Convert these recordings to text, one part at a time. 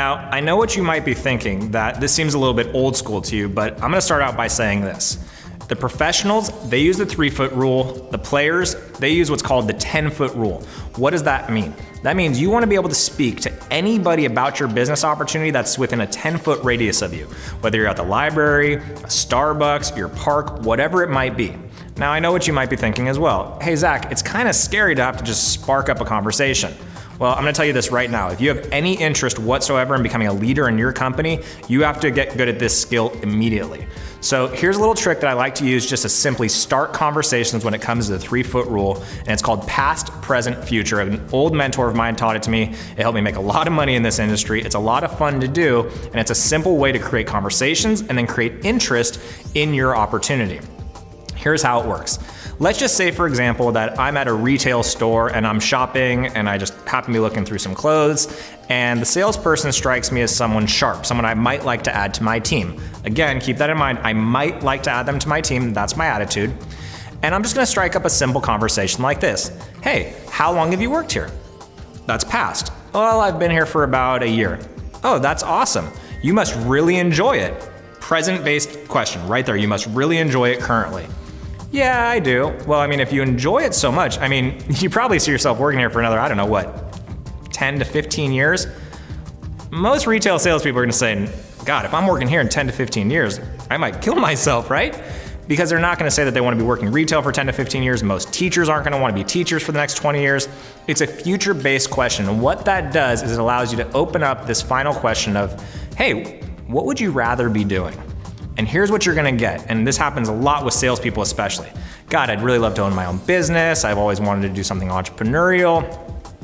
Now, I know what you might be thinking, that this seems a little bit old school to you, but I'm gonna start out by saying this. The professionals, they use the 3-foot rule. The players, they use what's called the 10-foot rule. What does that mean? That means you wanna be able to speak to anybody about your business opportunity that's within a 10-foot radius of you, whether you're at the library, a Starbucks, your park, whatever it might be. Now, I know what you might be thinking as well. Hey, Zach, it's kind of scary to have to just spark up a conversation. Well, I'm gonna tell you this right now. If you have any interest whatsoever in becoming a leader in your company, you have to get good at this skill immediately. So here's a little trick that I like to use just to simply start conversations when it comes to the 3-foot rule, and it's called past, present, future. An old mentor of mine taught it to me. It helped me make a lot of money in this industry. It's a lot of fun to do, and it's a simple way to create conversations and then create interest in your opportunity. Here's how it works. Let's just say, for example, that I'm at a retail store and I'm shopping and I just happen to be looking through some clothes, and the salesperson strikes me as someone sharp, someone I might like to add to my team. Again, keep that in mind. I might like to add them to my team. That's my attitude. And I'm just gonna strike up a simple conversation like this. Hey, how long have you worked here? That's past. Well, I've been here for about a year. Oh, that's awesome. You must really enjoy it. Present-based question right there. You must really enjoy it currently. Yeah, I do. Well, I mean, if you enjoy it so much, I mean, you probably see yourself working here for another, I don't know what, 10 to 15 years? Most retail salespeople are gonna say, God, if I'm working here in 10 to 15 years, I might kill myself, right? Because they're not gonna say that they wanna be working retail for 10 to 15 years. Most teachers aren't gonna wanna be teachers for the next 20 years. It's a future-based question. And what that does is it allows you to open up this final question of, hey, what would you rather be doing? And here's what you're gonna get, and this happens a lot with salespeople especially. God, I'd really love to own my own business. I've always wanted to do something entrepreneurial.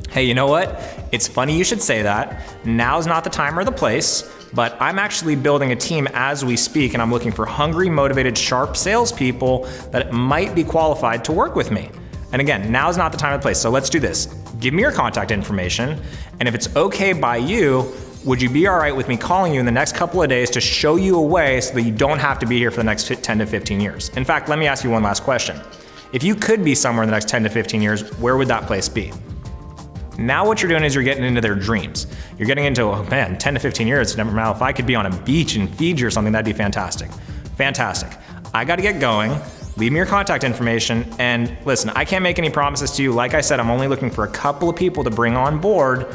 Hey, you know what? It's funny you should say that. Now's not the time or the place, but I'm actually building a team as we speak, and I'm looking for hungry, motivated, sharp salespeople that might be qualified to work with me. And again, now's not the time or the place, so let's do this. Give me your contact information, and if it's okay by you, would you be all right with me calling you in the next couple of days to show you a way so that you don't have to be here for the next 10 to 15 years? In fact, let me ask you one last question. If you could be somewhere in the next 10 to 15 years, where would that place be? Now what you're doing is you're getting into their dreams. You're getting into, oh man, 10 to 15 years, never mind, if I could be on a beach in Fiji or something, that'd be fantastic. Fantastic. I gotta get going. Leave me your contact information, and listen, I can't make any promises to you. Like I said, I'm only looking for a couple of people to bring on board,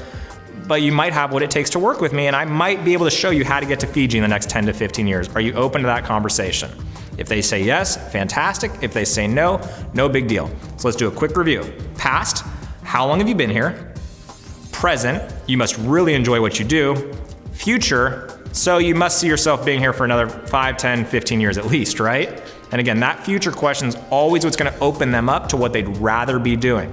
but you might have what it takes to work with me, and I might be able to show you how to get to Fiji in the next 10 to 15 years. Are you open to that conversation? If they say yes, fantastic. If they say no, no big deal. So let's do a quick review. Past, how long have you been here? Present, you must really enjoy what you do. Future, so you must see yourself being here for another 5, 10, 15 years at least, right? And again, that future question is always what's gonna open them up to what they'd rather be doing.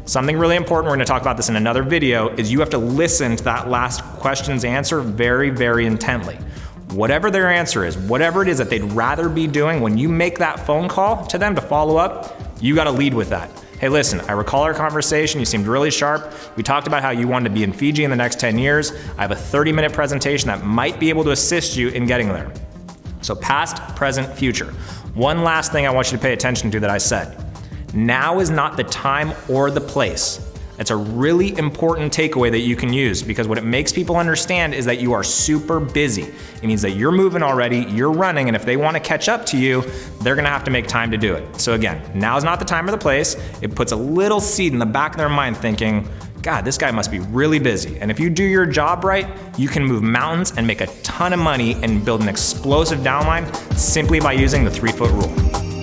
Something really important, we're gonna talk about this in another video, is you have to listen to that last question's answer very, very intently. Whatever their answer is, whatever it is that they'd rather be doing, when you make that phone call to them to follow up, you gotta lead with that. Hey, listen, I recall our conversation, you seemed really sharp. We talked about how you wanted to be in Fiji in the next 10 years. I have a 30-minute presentation that might be able to assist you in getting there. So past, present, future. One last thing I want you to pay attention to that I said. Now is not the time or the place. It's a really important takeaway that you can use, because what it makes people understand is that you are super busy. It means that you're moving already, you're running, and if they want to catch up to you, they're gonna have to make time to do it. So again, now is not the time or the place. It puts a little seed in the back of their mind thinking, God, this guy must be really busy. And if you do your job right, you can move mountains and make a ton of money and build an explosive downline simply by using the 3-foot rule.